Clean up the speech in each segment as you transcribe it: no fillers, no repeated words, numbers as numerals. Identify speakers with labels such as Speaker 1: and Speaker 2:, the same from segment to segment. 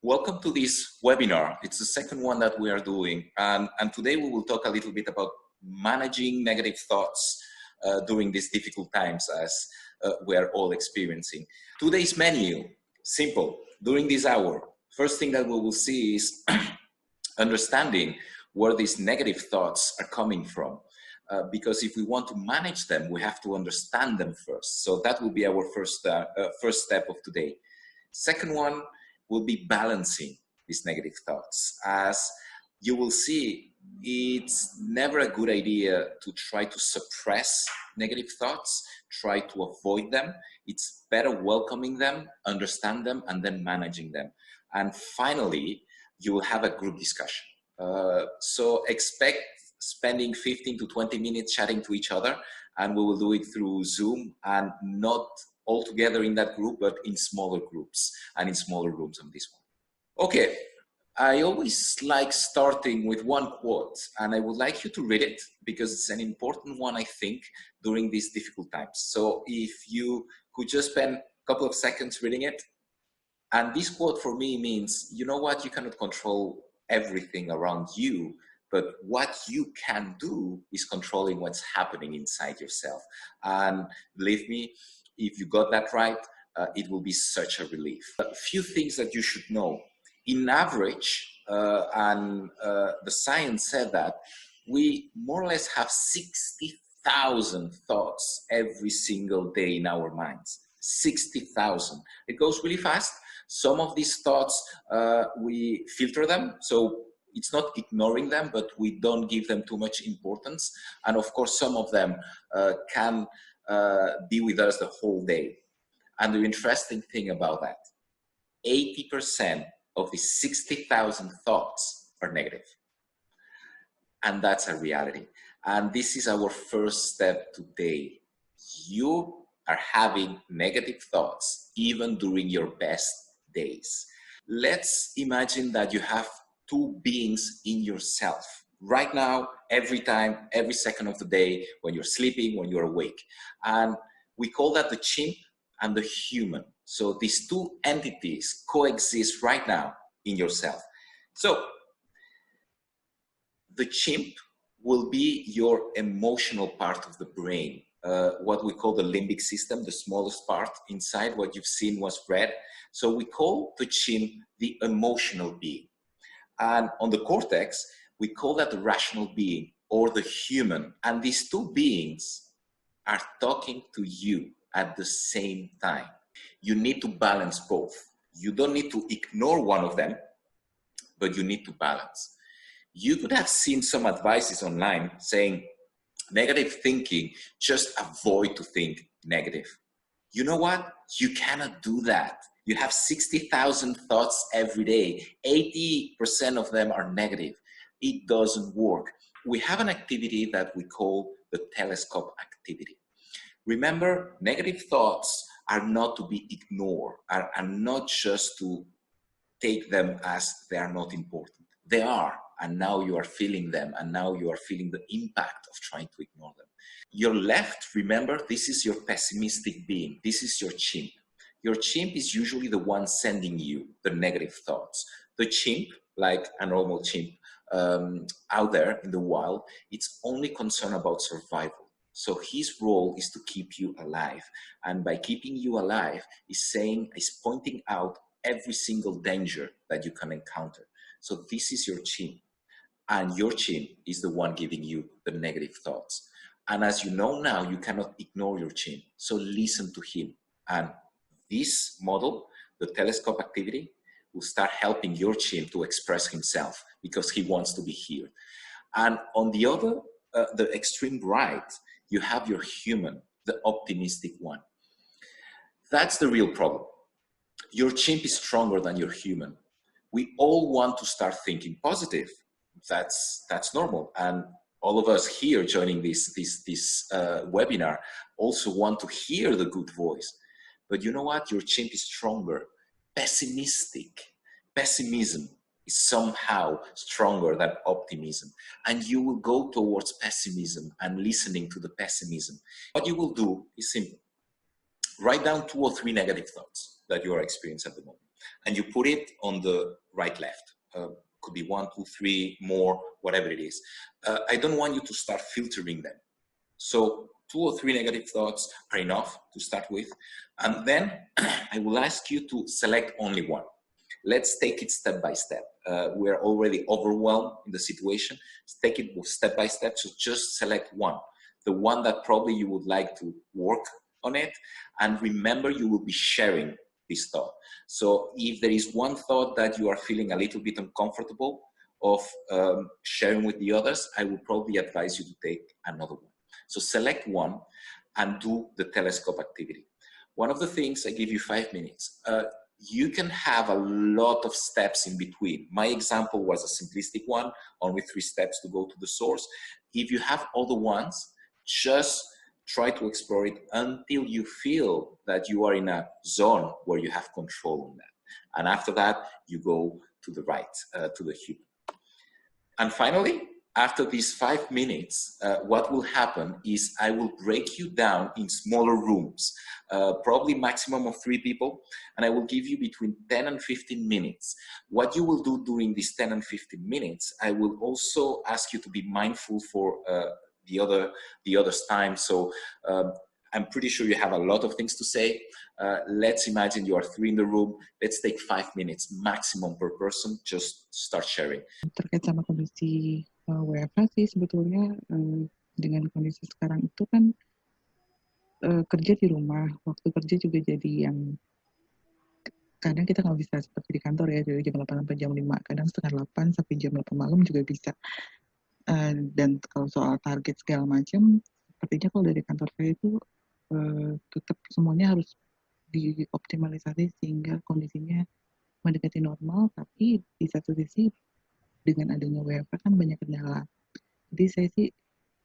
Speaker 1: Welcome to this webinar. It's the second one that we are doing. And today we will talk a little bit about managing negative thoughts during these difficult times as we are all experiencing. Today's menu, simple. During this hour, first thing that we will see is understanding where these negative thoughts are coming from. Because if we want to manage them, we have to understand them first. So that will be our first step of today. Second one will be balancing these negative thoughts. As you will see, it's never a good idea to try to suppress negative thoughts, try to avoid them. It's better welcoming them, understand them, and then managing them. And finally, you will have a group discussion. So expect spending 15 to 20 minutes chatting to each other, and we will do it through Zoom, and not all together in that group, but in smaller groups and in smaller rooms on this one. Okay, I always like starting with one quote, and I would like you to read it because it's an important one, I think, during these difficult times. So if you could just spend a couple of seconds reading it. And this quote for me means, you know what, you cannot control everything around you, but what you can do is controlling what's happening inside yourself. And believe me, if you got that right, it will be such a relief. A few things that you should know. In average, the science said that we more or less have 60,000 thoughts every single day in our minds. 60,000. It goes really fast. Some of these thoughts, we filter them. So it's not ignoring them, but we don't give them too much importance. And of course, some of them can be with us the whole day. And the interesting thing about that, 80% of the 60,000 thoughts are negative. And that's a reality. And this is our first step today. You are having negative thoughts even during your best days. Let's imagine that you have two beings in yourself. Right now, every time, every second of the day, when you're sleeping, when you're awake. And we call that the chimp and the human. So these two entities coexist right now in yourself. So the chimp will be your emotional part of the brain, what we call the limbic system, the smallest part inside. What you've seen was red. So we call the chimp the emotional being. And on the cortex, we call that the rational being or the human. And these two beings are talking to you at the same time. You need to balance both. You don't need to ignore one of them, but you need to balance. You could have seen some advices online saying, negative thinking, just avoid to think negative. You know what? You cannot do that. You have 60,000 thoughts every day. 80% of them are negative. It doesn't work. We have an activity that we call the telescope activity. Remember, negative thoughts are not to be ignored, are not just to take them as they are not important. They are, and now you are feeling them, and now you are feeling the impact of trying to ignore them. Your left, remember, this is your pessimistic being. This is your chimp. Your chimp is usually the one sending you the negative thoughts. The chimp, like a normal chimp out there in the wild, it's only concerned about survival. So his role is to keep you alive. And by keeping you alive, is pointing out every single danger that you can encounter. So this is your chimp. And your chimp is the one giving you the negative thoughts. And as you know now, you cannot ignore your chimp. So listen to him. And this model, the telescope activity, will start helping your chimp to express himself because he wants to be here. And on the other, the extreme right, you have your human, the optimistic one. That's the real problem. Your chimp is stronger than your human. We all want to start thinking positive. That's normal. And all of us here joining this webinar also want to hear the good voice. But you know what? Your chimp is stronger. Pessimism is somehow stronger than optimism. And you will go towards pessimism and listening to the pessimism. What you will do is simple. Write down 2 or 3 negative thoughts that you are experiencing at the moment. and you put it on the right left. Could be 1, 2, 3 more, whatever it is. I don't want you to start filtering them. So 2 or 3 negative thoughts are enough to start with. And then I will ask you to select only one. Let's take it step by step. We're already overwhelmed in the situation. Let's take it step by step. So just select one, the one that probably you would like to work on it. And remember, you will be sharing this thought. So if there is one thought that you are feeling a little bit uncomfortable of sharing with the others, I would probably advise you to take another one. So select one and do the telescope activity. One of the things, I give you 5 minutes. You can have a lot of steps in between. My example was a simplistic one, only 3 steps to go to the source. If you have other ones, just try to explore it until you feel that you are in a zone where you have control on that. And after that, you go to the right, to the human. And finally, after these 5 minutes, what will happen is I will break you down in smaller rooms, probably maximum of 3 people, and I will give you between 10 and 15 minutes. What you will do during these 10 and 15 minutes, I will also ask you to be mindful for the other's time. So I'm pretty sure you have a lot of things to say. Let's imagine you are 3 in the room. Let's take 5 minutes maximum per person. Just start sharing.
Speaker 2: Terkait sama kondisi WFH sih sebetulnya dengan kondisi sekarang itu kan kerja di rumah, waktu kerja juga jadi yang kadang kita nggak bisa seperti di kantor ya, dari jam 8 sampai jam 5, kadang setengah 8 sampai jam 8 malam juga bisa. Dan kalau soal target segala macam, sepertinya kalau dari kantor saya itu tetap semuanya harus dioptimalisasi sehingga kondisinya mendekati normal, tapi di satu sisi dengan adanya WFH kan banyak kendala. Jadi saya sih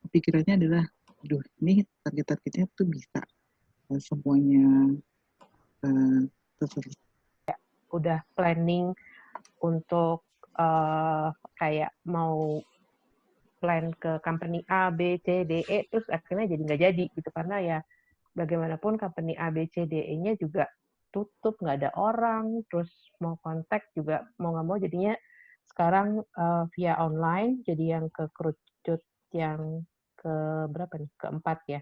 Speaker 2: pikirannya adalah, aduh ini target-targetnya tuh bisa semuanya terselesai.
Speaker 3: Udah planning untuk kayak mau plan ke company A, B, C, D, E, terus akhirnya jadi nggak jadi gitu, karena ya bagaimanapun company A, B, C, D, E-nya juga tutup, nggak ada orang, terus mau kontak juga mau nggak mau jadinya sekarang via online, jadi yang kekerucut yang berapa nih? Keempat ya.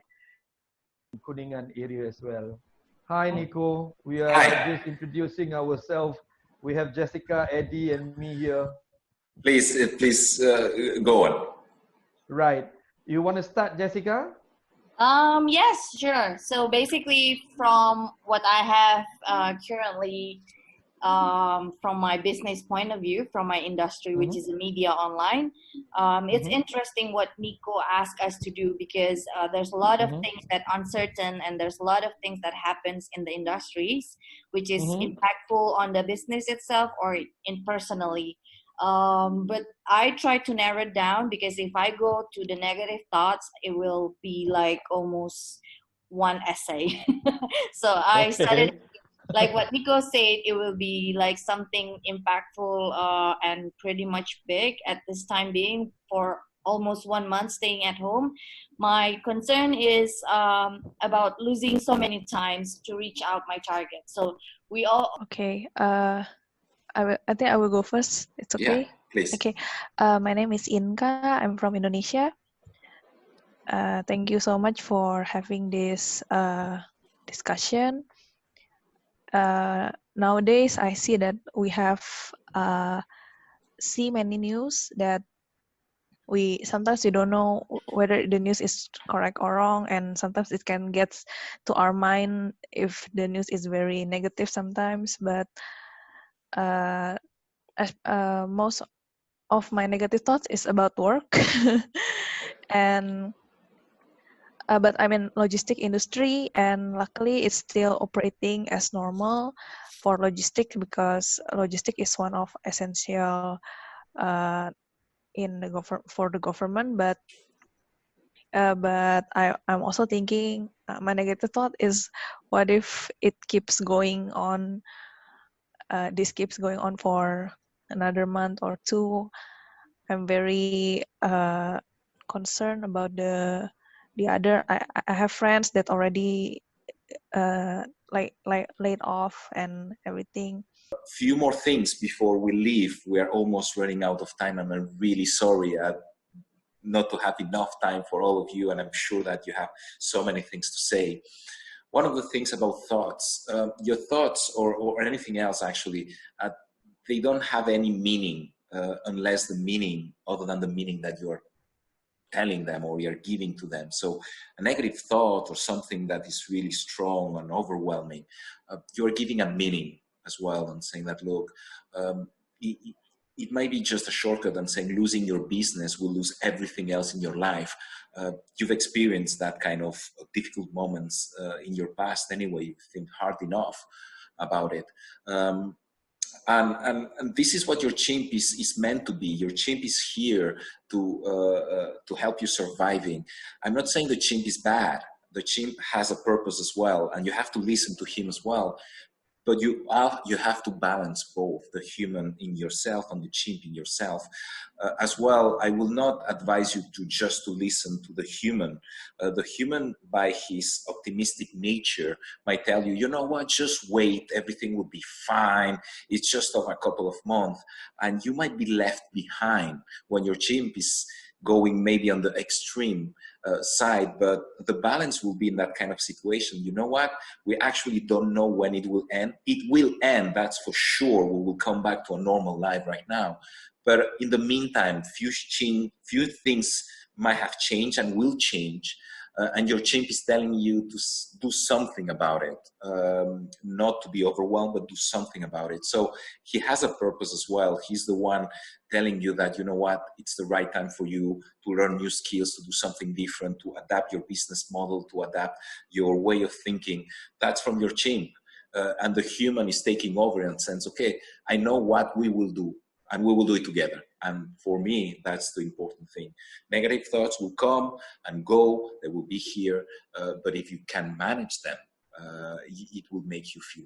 Speaker 4: Kuningan area as well. Hi Nico, we are just introducing ourselves. We have Jessica, Eddie, and me here.
Speaker 1: Please go on.
Speaker 4: Right. You want to start, Jessica?
Speaker 5: Yes, sure. So basically, from what I have currently, from my business point of view, from my industry, which is media online, it's interesting what Nico asked us to do, because there's a lot of things that uncertain, and there's a lot of things that happens in the industries, which is impactful on the business itself or in personally. But I try to narrow it down, because if I go to the negative thoughts, it will be like almost one essay. So I started, like what Nico said, it will be like something impactful and pretty much big at this time being. For almost 1 month staying at home, my concern is about losing so many times to reach out my target. So we all...
Speaker 6: Okay. I think I will go first. It's okay?
Speaker 1: Yeah, please.
Speaker 6: Okay. My name is Inka. I'm from Indonesia. Thank you so much for having this discussion. Nowadays, I see that we have see many news that sometimes we don't know whether the news is correct or wrong, and sometimes it can get to our mind if the news is very negative sometimes. But most of my negative thoughts is about work, and but I'm in logistic industry, and luckily it's still operating as normal for logistics, because logistics is one of essential for the government. But I'm also thinking, my negative thought is, what if it keeps going on? This keeps going on for another month or 2. I'm very concerned about the other. I have friends that already like laid off and everything.
Speaker 1: few more things before we leave. We are almost running out of time, and I'm really sorry not to have enough time for all of you, and I'm sure that you have so many things to say. One of the things about thoughts, your thoughts or anything else actually, they don't have any meaning unless the meaning, other than the meaning that you're telling them or you're giving to them. So a negative thought or something that is really strong and overwhelming, you're giving a meaning as well, and saying that, look, it might be just a shortcut and saying losing your business will lose everything else in your life. You've experienced that kind of difficult moments in your past anyway. You think hard enough about it. And this is what your chimp is meant to be. Your chimp is here to help you surviving. I'm not saying the chimp is bad. The chimp has a purpose as well, and you have to listen to him as well. But you have to balance both, the human in yourself and the chimp in yourself. As well, I will not advise you to listen to the human. The human, by his optimistic nature, might tell you, you know what, just wait, everything will be fine. It's just of a couple of months. And you might be left behind when your chimp is going maybe on the extreme side, but the balance will be in that kind of situation. You know what? We actually don't know when it will end. It will end, that's for sure. We will come back to a normal life right now. But in the meantime, few things might have changed and will change. And your chimp is telling you to do something about it, not to be overwhelmed, but do something about it. So he has a purpose as well. He's the one telling you that, you know what, it's the right time for you to learn new skills, to do something different, to adapt your business model, to adapt your way of thinking. That's from your chimp. And the human is taking over and says, okay, I know what we will do, and we will do it together. And for me, that's the important thing. Negative thoughts will come and go. They will be here. But if you can manage them, it will make you feel